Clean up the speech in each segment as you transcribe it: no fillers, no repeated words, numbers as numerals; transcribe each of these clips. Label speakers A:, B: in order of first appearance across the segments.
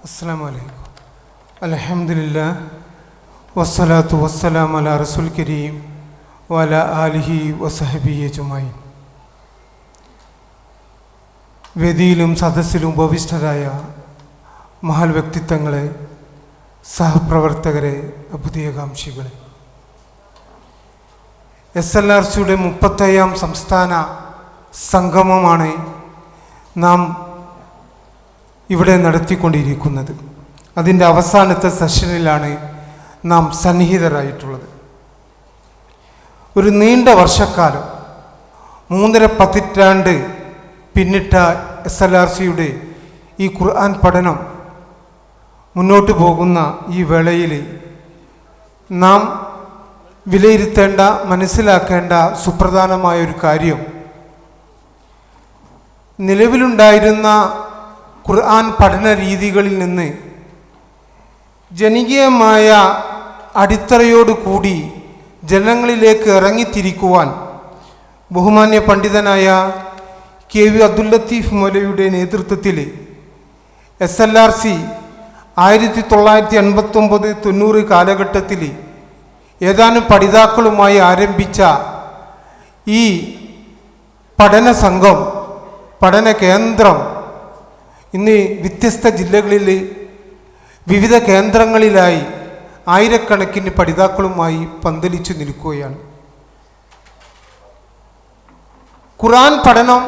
A: അസ്സലാമു അലൈക്കും. അൽഹംദുലില്ലാഹ് വസ്സലാത്തു വസ്സലാമു അലാ റസൂൽ കരീം വഅലാ ആലിഹി വസഹബിഹി അജ്മഈൻ. വേദിയിലും സദസ്സിലും ഉപവിഷ്ടരായ മഹൽ വ്യക്തിത്വങ്ങളെ, സഹപ്രവർത്തകരെ, അഭ്യുദയകാംക്ഷികളെ, SLRCയുടെ 35ാം സംസ്ഥാന സംഗമമാണ് നാം ഇവിടെ നടത്തിക്കൊണ്ടിരിക്കുന്നത്. അതിൻ്റെ അവസാനത്തെ സെഷനിലാണ് നാം സന്നിഹിതരായിട്ടുള്ളത്. ഒരു നീണ്ട വർഷക്കാലം, 3.5 പതിറ്റാണ്ട് പിന്നിട്ട SLRCയുടെ ഈ ഖുർആൻ പഠനം മുന്നോട്ട് പോകുന്ന ഈ വേളയിൽ നാം വിലയിരുത്തേണ്ട, മനസ്സിലാക്കേണ്ട സുപ്രധാനമായൊരു കാര്യം, നിലവിലുണ്ടായിരുന്ന ഖുർആൻ പഠന രീതികളിൽ നിന്ന് ജനകീയമായ അടിത്തറയോടുകൂടി ജനങ്ങളിലേക്ക് ഇറങ്ങിത്തിരിക്കുവാൻ ബഹുമാന്യ പണ്ഡിതനായ KV അബ്ദുൽ ലത്തീഫ് മൗലവിയുടെ നേതൃത്വത്തിൽ SLRC 1989-90 കാലഘട്ടത്തിൽ ഏതാനും പഠിതാക്കളുമായി ആരംഭിച്ച ഈ പഠന സംഘം, പഠന കേന്ദ്രം ഇന്ന് വ്യത്യസ്ത ജില്ലകളിൽ വിവിധ കേന്ദ്രങ്ങളിലായി ആയിരക്കണക്കിന് പഠിതാക്കളുമായി പന്തലിച്ചു നിൽക്കുകയാണ്. ഖുർആൻ പഠനം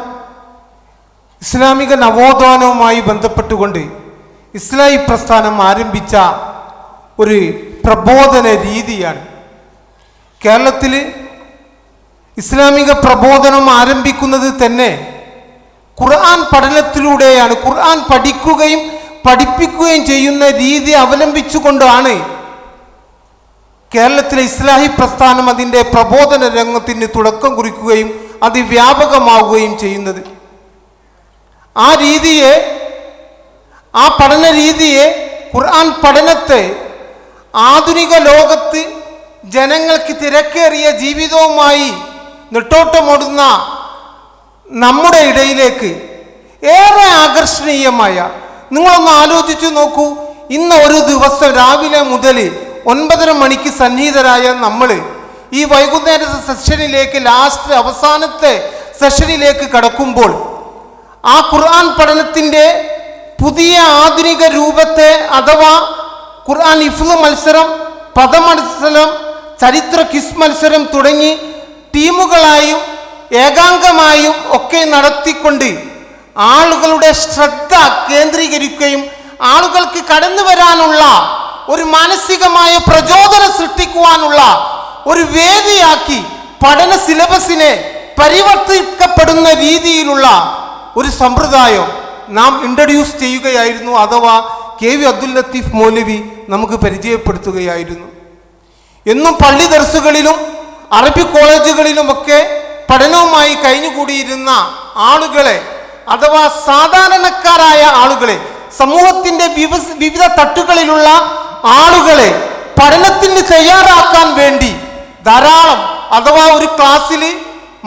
A: ഇസ്ലാമിക നവോത്ഥാനവുമായി ബന്ധപ്പെട്ടുകൊണ്ട് ഇസ്ലാഹി പ്രസ്ഥാനം ആരംഭിച്ച ഒരു പ്രബോധന രീതിയാണ്. കേരളത്തിൽ ഇസ്ലാമിക പ്രബോധനം ആരംഭിക്കുന്നത് തന്നെ ഖുർആൻ പഠനത്തിലൂടെയാണ്. ഖുർആൻ പഠിക്കുകയും പഠിപ്പിക്കുകയും ചെയ്യുന്ന രീതി അവലംബിച്ചുകൊണ്ടാണ് കേരളത്തിലെ ഇസ്ലാഹി പ്രസ്ഥാനം അതിൻ്റെ പ്രബോധന രംഗത്തിന് തുടക്കം കുറിക്കുകയും അത് വ്യാപകമാവുകയും ചെയ്യുന്നത്. ആ രീതിയെ, ആ പഠന രീതിയെ, ഖുർആൻ പഠനത്തെ ആധുനിക ലോകത്ത് ജനങ്ങൾക്ക് തിരക്കേറിയ ജീവിതവുമായി നെട്ടോട്ടമോടുന്ന നമ്മുടെ ഇടയിലേക്ക് ഏറെ ആകർഷണീയമായ, നിങ്ങളൊന്ന് ആലോചിച്ചു നോക്കൂ, ഇന്ന് ഒരു ദിവസം രാവിലെ മുതൽ 9:30 മണിക്ക് സന്നിഹിതരായ നമ്മൾ ഈ വൈകുന്നേരത്തെ സെഷനിലേക്ക്, ലാസ്റ്റ് അവസാനത്തെ സെഷനിലേക്ക് കടക്കുമ്പോൾ ആ ഖുർആൻ പഠനത്തിൻ്റെ പുതിയ ആധുനിക രൂപത്തെ, അഥവാ ഖുർആൻ ഹിഫ്ള് മത്സരം, പദമത്സരം, ചരിത്ര ക്വിസ് മത്സരം തുടങ്ങി ടീമുകളായും ഏകാംഗമായും ഒക്കെ നടത്തിക്കൊണ്ട് ആളുകളുടെ ശ്രദ്ധ കേന്ദ്രീകരിക്കുകയും ആളുകൾക്ക് കടന്നു വരാനുള്ള ഒരു മാനസികമായ പ്രചോദനം സൃഷ്ടിക്കുവാനുള്ള ഒരു വേദിയാക്കി പഠന സിലബസിനെ പരിവർത്തിക്കപ്പെടുന്ന രീതിയിലുള്ള ഒരു സമ്പ്രദായം നാം ഇൻട്രൊഡ്യൂസ് ചെയ്യുകയായിരുന്നു. അഥവാ KV അബ്ദുൽ ലത്തീഫ് മൗലവി നമുക്ക് പരിചയപ്പെടുത്തുകയായിരുന്നു. എന്നും പള്ളി ദർസുകളിലും അറബി കോളേജുകളിലുമൊക്കെ പഠനവുമായി കഴിഞ്ഞുകൂടിയിരുന്ന ആളുകളെ, അഥവാ സാധാരണക്കാരായ ആളുകളെ, സമൂഹത്തിൻ്റെ വിവിധ തട്ടുകളിലുള്ള ആളുകളെ പഠനത്തിന് തയ്യാറാക്കാൻ വേണ്ടി ധാരാളം, അഥവാ ഒരു ക്ലാസ്സിൽ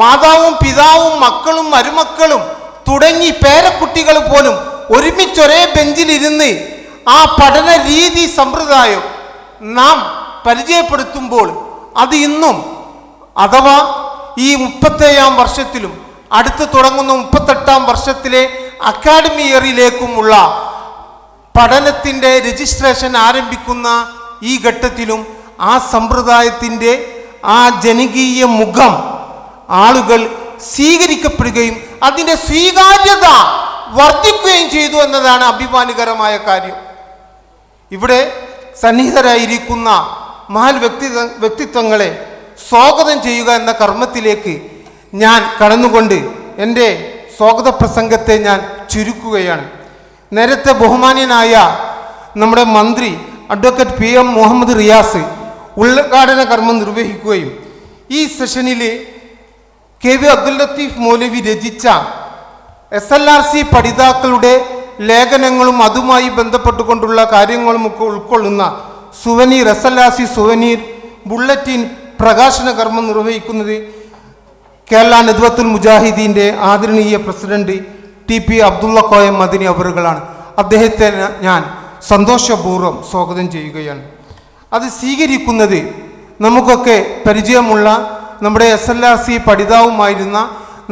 A: മാതാവും പിതാവും മക്കളും മരുമക്കളും തുടങ്ങി പേരക്കുട്ടികൾ പോലും ഒരുമിച്ചൊരേ ബെഞ്ചിലിരുന്ന് ആ പഠന രീതി സമ്പ്രദായം നാം പരിചയപ്പെടുത്തുമ്പോൾ അത് ഇന്നും, അഥവാ ഈ 37ാം വർഷത്തിലും അടുത്ത് തുടങ്ങുന്ന 38ാം വർഷത്തിലെ അക്കാഡമി ഇയറിലേക്കുമുള്ള പഠനത്തിൻ്റെ രജിസ്ട്രേഷൻ ആരംഭിക്കുന്ന ഈ ഘട്ടത്തിലും ആ സമ്പ്രദായത്തിൻ്റെ ആ ജനകീയ മുഖം ആളുകൾ സ്വീകരിക്കപ്പെടുകയും അതിൻ്റെ സ്വീകാര്യത വർദ്ധിക്കുകയും ചെയ്തു എന്നതാണ് അഭിമാനകരമായ കാര്യം. ഇവിടെ സന്നിഹിതരായിരിക്കുന്ന മഹൽ വ്യക്തിത്വങ്ങളെ സ്വാഗതം ചെയ്യുക എന്ന കർമ്മത്തിലേക്ക് ഞാൻ കടന്നുകൊണ്ട് എൻ്റെ സ്വാഗത പ്രസംഗത്തെ ഞാൻ ചുരുക്കുകയാണ്. നേരത്തെ ബഹുമാന്യനായ നമ്മുടെ മന്ത്രി അഡ്വക്കേറ്റ് PM മുഹമ്മദ് റിയാസ് ഉദ്ഘാടന കർമ്മം നിർവഹിക്കുകയും ഈ സെഷനിൽ KV അബ്ദുൽ ലത്തീഫ് മൗലവി രചിച്ച SLRC പഠിതാക്കളുടെ ലേഖനങ്ങളും അതുമായി ബന്ധപ്പെട്ടുകൊണ്ടുള്ള കാര്യങ്ങളുമൊക്കെ ഉൾക്കൊള്ളുന്ന സുവനീർ, SLRC സുവനീർ ബുള്ളറ്റിൻ പ്രകാശന കർമ്മം നിർവഹിക്കുന്നത് കേരള നദ്വത്തുൽ മുജാഹിദീൻ്റെ ആദരണീയ പ്രസിഡന്റ് TP അബ്ദുള്ള കോയ മദനി അവറുകളാണ്. അദ്ദേഹത്തെ ഞാൻ സന്തോഷപൂർവ്വം സ്വാഗതം ചെയ്യുകയാണ്. അത് സ്വീകരിക്കുന്നത് നമുക്കൊക്കെ പരിചയമുള്ള നമ്മുടെ SLRC പഠിതാവുമായിരുന്ന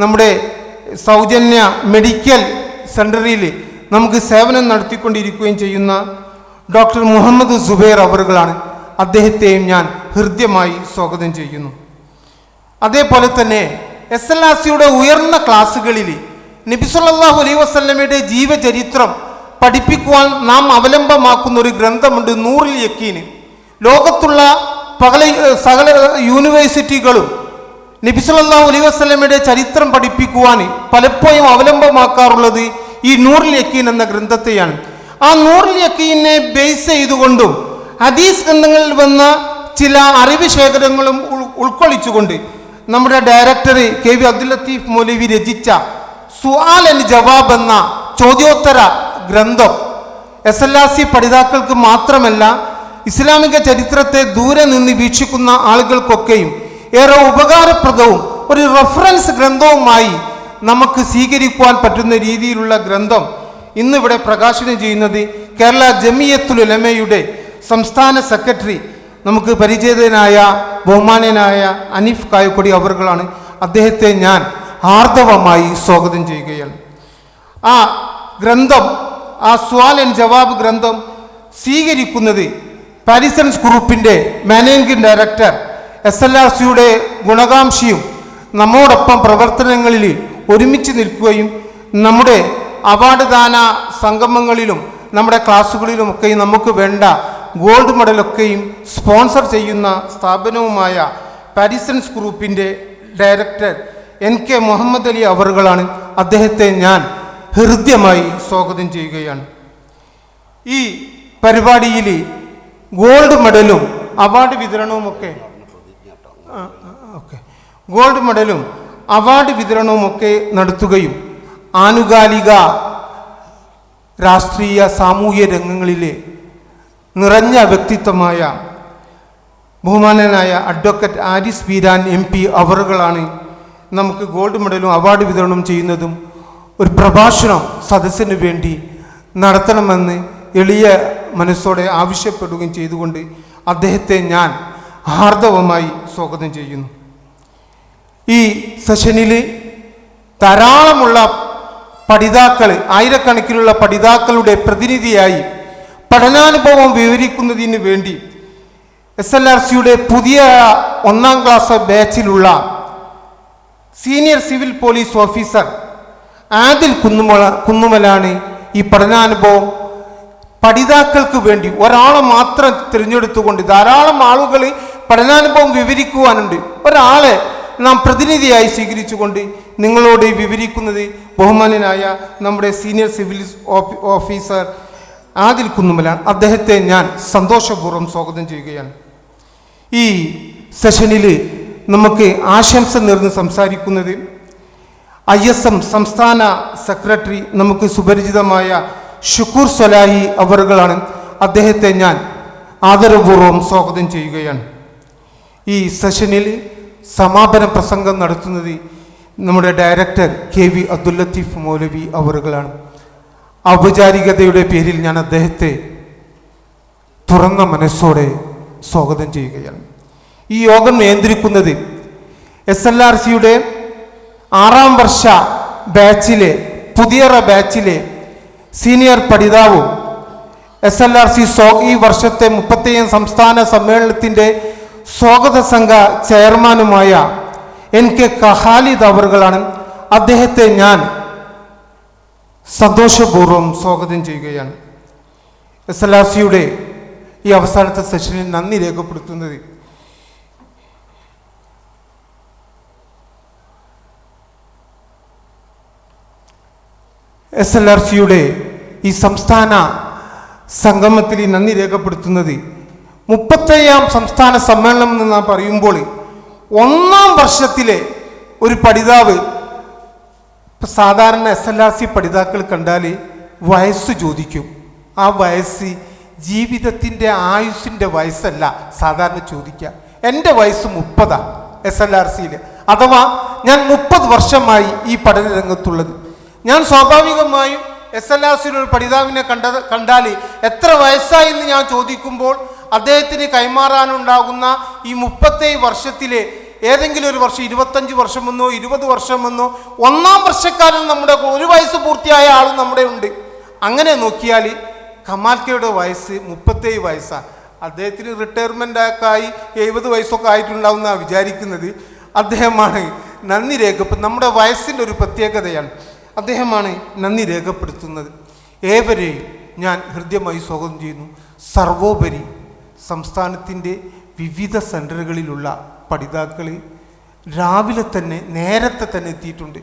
A: നമ്മുടെ സൗജന്യ മെഡിക്കൽ സെൻ്ററിൽ നമുക്ക് സേവനം നടത്തിക്കൊണ്ടിരിക്കുകയും ചെയ്യുന്ന ഡോക്ടർ മുഹമ്മദ് സുബൈർ അവറുകളാണ്. അദ്ദേഹത്തെയും ഞാൻ ഹൃദ്യമായി സ്വാഗതം ചെയ്യുന്നു. അതേപോലെ തന്നെ SLRCയുടെ ഉയർന്ന ക്ലാസ്സുകളിൽ നബി സല്ലല്ലാഹു അലൈഹി വസല്ലമയുടെ ജീവചരിത്രം പഠിപ്പിക്കുവാൻ നാം അവലംബമാക്കുന്ന ഒരു ഗ്രന്ഥമുണ്ട്, നൂറുൽ യഖീൻ. ലോകത്തുള്ള സകല യൂണിവേഴ്സിറ്റികളും നബി സല്ലല്ലാഹു അലൈഹി വസല്ലമയുടെ ചരിത്രം പഠിപ്പിക്കുവാൻ പലപ്പോഴും അവലംബമാക്കാറുള്ളത് ഈ നൂറുൽ യഖീൻ എന്ന ഗ്രന്ഥത്തെയാണ്. ആ നൂറുൽ യഖീനെ ബേസ് ചെയ്തുകൊണ്ടും ഹദീസ് ഗ്രന്ഥങ്ങളിൽ വന്ന ചില അറിവ് ശേഖരങ്ങളും ഉൾക്കൊള്ളിച്ചുകൊണ്ട് നമ്മുടെ ഡയറക്ടർ KV അബ്ദുൽ ലത്തീഫ് മൗലവി രചിച്ച സുആൽ ആൻഡ് ജവാബ് എന്ന ചോദ്യോത്തര ഗ്രന്ഥം SLRC പഠിതാക്കൾക്ക് മാത്രമല്ല ഇസ്ലാമിക ചരിത്രത്തെ ദൂരെ നിന്ന് വീക്ഷിക്കുന്ന ആളുകൾക്കൊക്കെയും ഏറെ ഉപകാരപ്രദവും ഒരു റെഫറൻസ് ഗ്രന്ഥവുമായി നമുക്ക് സ്വീകരിക്കുവാൻ പറ്റുന്ന രീതിയിലുള്ള ഗ്രന്ഥം ഇന്നിവിടെ പ്രകാശനം ചെയ്യുന്നത് കേരള ജമിയത്തുൽ ഉലമയുടെ സംസ്ഥാന സെക്രട്ടറി നമുക്ക് പരിചിതനായ ബഹുമാന്യനായ അനീഫ് കായക്കൊടി അവർകളാണ്. അദ്ദേഹത്തെ ഞാൻ ആർദവമായി സ്വാഗതം ചെയ്യുകയാണ്. ആ ഗ്രന്ഥം, ആ സുആൽ ആൻഡ് ജവാബ് ഗ്രന്ഥം സ്വീകരിക്കുന്നത് പാരിസൺസ് ഗ്രൂപ്പിൻ്റെ മാനേജിംഗ് ഡയറക്ടർ SLRCയുടെ ഗുണകാംക്ഷിയും നമ്മോടൊപ്പം പ്രവർത്തനങ്ങളിൽ ഒരുമിച്ച് നിൽക്കുകയും നമ്മുടെ അവാർഡ് ദാന സംഗമങ്ങളിലും നമ്മുടെ ക്ലാസ്സുകളിലുമൊക്കെ നമുക്ക് വേണ്ട ഗോൾഡ് മെഡലൊക്കെയും സ്പോൺസർ ചെയ്യുന്ന സ്ഥാപനവുമായ പാരിസൺസ് ഗ്രൂപ്പിൻ്റെ ഡയറക്ടർ NK മുഹമ്മദ് അലി അവറുകളാണ്. അദ്ദേഹത്തെ ഞാൻ ഹൃദ്യമായി സ്വാഗതം ചെയ്യുകയാണ്. ഈ പരിപാടിയിൽ ഗോൾഡ് മെഡലും അവാർഡ് വിതരണവുമൊക്കെ ഗോൾഡ് മെഡലും അവാർഡ് വിതരണവുമൊക്കെ നടത്തുകയും ആനുകാലിക രാഷ്ട്രീയ സാമൂഹ്യ രംഗങ്ങളിലെ നിറഞ്ഞ വ്യക്തിത്വമായ ബഹുമാനനായ അഡ്വക്കേറ്റ് ആരിസ് ബീരാൻ MP അവറുകളാണ് നമുക്ക് ഗോൾഡ് മെഡലും അവാർഡ് വിതരണം ചെയ്യുന്നതും. ഒരു പ്രഭാഷണം സദസ്സിന് വേണ്ടി നടത്തണമെന്ന് എളിയ മനസ്സോടെ ആവശ്യപ്പെടുകയും ചെയ്തുകൊണ്ട് അദ്ദേഹത്തെ ഞാൻ ഹാർദവമായി സ്വാഗതം ചെയ്യുന്നു. ഈ സെഷനിൽ ധാരാളമുള്ള പഠിതാക്കൾ, ആയിരക്കണക്കിനുള്ള പഠിതാക്കളുടെ പ്രതിനിധിയായി പഠനാനുഭവം വിവരിക്കുന്നതിന് വേണ്ടി SLRCയുടെ പുതിയ 1ാം ക്ലാസ് ബാച്ചിലുള്ള senior civil police officer Adil കുന്നുമലാണ് ഈ പഠനാനുഭവം പഠിതാക്കൾക്ക് വേണ്ടി ഒരാളെ മാത്രം തിരഞ്ഞെടുത്തുകൊണ്ട് ധാരാളം ആളുകൾ പഠനാനുഭവം വിവരിക്കുവാനുണ്ട്. ഒരാളെ നാം പ്രതിനിധിയായി സ്വീകരിച്ചുകൊണ്ട് നിങ്ങളോട് വിവരിക്കുന്നത് ബഹുമാന്യനായ നമ്മുടെ സീനിയർ സിവിൽ ഓഫീസർ ആദിൽ കുന്നുമലാണ്. അദ്ദേഹത്തെ ഞാൻ സന്തോഷപൂർവ്വം സ്വാഗതം ചെയ്യുകയാണ്. ഈ സെഷനിൽ നമുക്ക് ആശംസ നേർന്ന് സംസാരിക്കുന്നത് ISM സംസ്ഥാന സെക്രട്ടറി നമുക്ക് സുപരിചിതമായ ഷുക്കൂർ സ്വലാഹി അവറുകളാണ്. അദ്ദേഹത്തെ ഞാൻ ആദരപൂർവ്വം സ്വാഗതം ചെയ്യുകയാണ്. ഈ സെഷനിൽ സമാപന പ്രസംഗം നടത്തുന്നത് നമ്മുടെ ഡയറക്ടർ KV അബ്ദുൽ ലത്തീഫ് മൗലവി അവറുകളാണ്. ഔപചാരികതയുടെ പേരിൽ ഞാൻ അദ്ദേഹത്തെ തുറന്ന മനസ്സോടെ സ്വാഗതം ചെയ്യുകയാണ്. ഈ യോഗം നിയന്ത്രിക്കുന്നത് SLRCയുടെ 6ാം വർഷ ബാച്ചിലെ പുതിയറ ബാച്ചിലെ സീനിയർ പഠിതാവും SLRC ഈ വർഷത്തെ 35ാം സംസ്ഥാന സമ്മേളനത്തിൻ്റെ സ്വാഗത സംഘ ചെയർമാനുമായ NK ഖാലിദ് അവറുകളാണ്. അദ്ദേഹത്തെ ഞാൻ സന്തോഷപൂർവ്വം സ്വാഗതം ചെയ്യുകയാണ്. SLRCയുടെ ഈ അവസാനത്തെ സെഷനിൽ നന്ദി രേഖപ്പെടുത്തുന്നത് SLRCയുടെ ഈ സംസ്ഥാന സംഗമത്തിൽ നന്ദി രേഖപ്പെടുത്തുന്നത് 35ാം സംസ്ഥാന സമ്മേളനം എന്ന് നാം പറയുമ്പോൾ 1ാം വർഷത്തിലെ ഒരു പഠിതാവ് സാധാരണ SLRC പഠിതാക്കൾ കണ്ടാൽ വയസ്സ് ചോദിക്കും. ആ വയസ്സ് ജീവിതത്തിൻ്റെ ആയുസ്സിൻ്റെ വയസ്സല്ല സാധാരണ ചോദിക്കുക. എൻ്റെ വയസ്സ് 30 SLRCയിൽ, അഥവാ ഞാൻ 30 വർഷമായി ഈ പഠന രംഗത്തുള്ളത്. ഞാൻ സ്വാഭാവികമായും SLRC ഒരു പഠിതാവിനെ കണ്ടാൽ എത്ര വയസ്സായി എന്ന് ഞാൻ ചോദിക്കുമ്പോൾ അദ്ദേഹത്തിന് കൈമാറാനുണ്ടാകുന്ന ഈ 37 വർഷത്തിലെ ഏതെങ്കിലും ഒരു വർഷം 25 വർഷമെന്നോ 20 വർഷമെന്നോ ഒന്നാം വർഷക്കാലം നമ്മുടെ 1 വയസ്സ് പൂർത്തിയായ ആളും നമ്മുടെ ഉണ്ട്. അങ്ങനെ നോക്കിയാൽ കമാൽക്കയുടെ വയസ്സ് 37 വയസ്സാണ്. അദ്ദേഹത്തിന് റിട്ടയർമെൻ്റ് ഒക്കെ ആയി 70 വയസ്സൊക്കെ ആയിട്ടുണ്ടാവുമെന്നാണ് വിചാരിക്കുന്നത്. അദ്ദേഹമാണ് നന്ദി നമ്മുടെ വയസ്സിൻ്റെ ഒരു പ്രത്യേകതയാണ്. അദ്ദേഹമാണ് നന്ദി രേഖപ്പെടുത്തുന്നത്. ഏവരെയും ഞാൻ ഹൃദ്യമായി സ്വാഗതം ചെയ്യുന്നു. സർവോപരി സംസ്ഥാനത്തിൻ്റെ വിവിധ സെൻറ്ററുകളിലുള്ള പഠിതാക്കൾ രാവിലെ തന്നെ നേരത്തെ തന്നെ എത്തിയിട്ടുണ്ട്.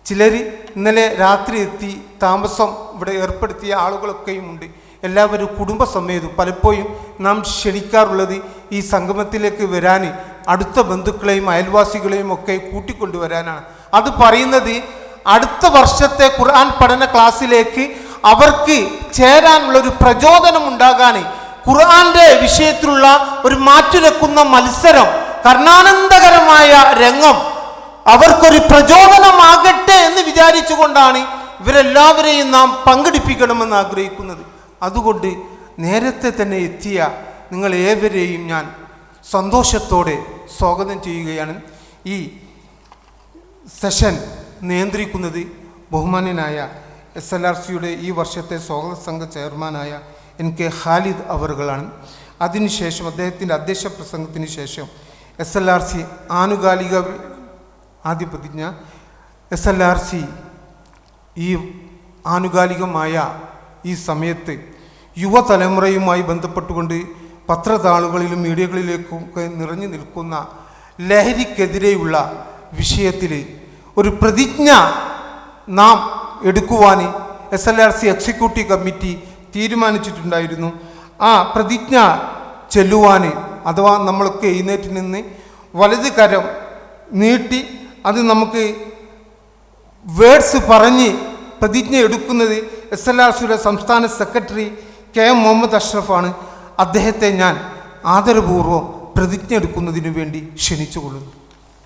A: ചിലർ ഇന്നലെ രാത്രി എത്തി താമസം ഇവിടെ ഏർപ്പെടുത്തിയ ആളുകളൊക്കെയും ഉണ്ട്. എല്ലാവരും കുടുംബസമേതം പലപ്പോഴും നാം ക്ഷണിക്കാറുള്ളത് ഈ സംഗമത്തിലേക്ക് വരാൻ അടുത്ത ബന്ധുക്കളെയും അയൽവാസികളെയും ഒക്കെ കൂട്ടിക്കൊണ്ടുവരാനാണ്. അത് പറയുന്നത് അടുത്ത വർഷത്തെ ഖുർആൻ പഠന ക്ലാസ്സിലേക്ക് അവർക്ക് ചേരാനുള്ളൊരു പ്രചോദനം ഉണ്ടാകാൻ ഖുർആന്റെ വിഷയത്തിലുള്ള ഒരു മാറ്റുരക്കുന്ന മത്സരം, കർണാനന്ദകരമായ രംഗം അവർക്കൊരു പ്രചോദനമാകട്ടെ എന്ന് വിചാരിച്ചുകൊണ്ടാണ് ഇവരെല്ലാവരെയും നാം പങ്കെടുപ്പിക്കണമെന്ന് ആഗ്രഹിക്കുന്നത്. അതുകൊണ്ട് നേരത്തെ തന്നെ എത്തിയ നിങ്ങൾ ഏവരെയും ഞാൻ സന്തോഷത്തോടെ സ്വാഗതം ചെയ്യുകയാണ്. ഈ സെഷൻ നിയന്ത്രിക്കുന്നത് ബഹുമാന്യനായ SLRCയുടെ ഈ വർഷത്തെ സ്വാഗത സംഘ ചെയർമാനായ NK ഖാലിദ് അവറുകളാണ്. അതിനുശേഷം അദ്ദേഹത്തിൻ്റെ അധ്യക്ഷ പ്രസംഗത്തിന് ശേഷം SLRC ആനുകാലിക ആദ്യ പ്രതിജ്ഞ. SLRC ഈ ആനുകാലികമായ ഈ സമയത്ത് യുവതലമുറയുമായി ബന്ധപ്പെട്ടുകൊണ്ട് പത്രതാളുകളിലും മീഡിയകളിലേക്കൊക്കെ നിറഞ്ഞു നിൽക്കുന്ന ലഹരിക്കെതിരെയുള്ള വിഷയത്തിൽ ഒരു പ്രതിജ്ഞ നാം എടുക്കുവാൻ SLRC എക്സിക്യൂട്ടീവ് കമ്മിറ്റി തീരുമാനിച്ചിട്ടുണ്ടായിരുന്നു. ആ പ്രതിജ്ഞ ചെല്ലുവാൻ അഥവാ നമ്മളൊക്കെ എഴുന്നേറ്റ് നിന്ന് വലത് കരം നീട്ടി അത് നമുക്ക് വേർഡ്സ് പറഞ്ഞ് പ്രതിജ്ഞ എടുക്കുന്നത് SLRCയുടെ സംസ്ഥാന സെക്രട്ടറി KM മുഹമ്മദ് അഷ്റഫാണ്. അദ്ദേഹത്തെ ഞാൻ ആദരപൂർവ്വം പ്രതിജ്ഞ എടുക്കുന്നതിനു വേണ്ടി ക്ഷണിച്ചുകൊള്ളുന്നു.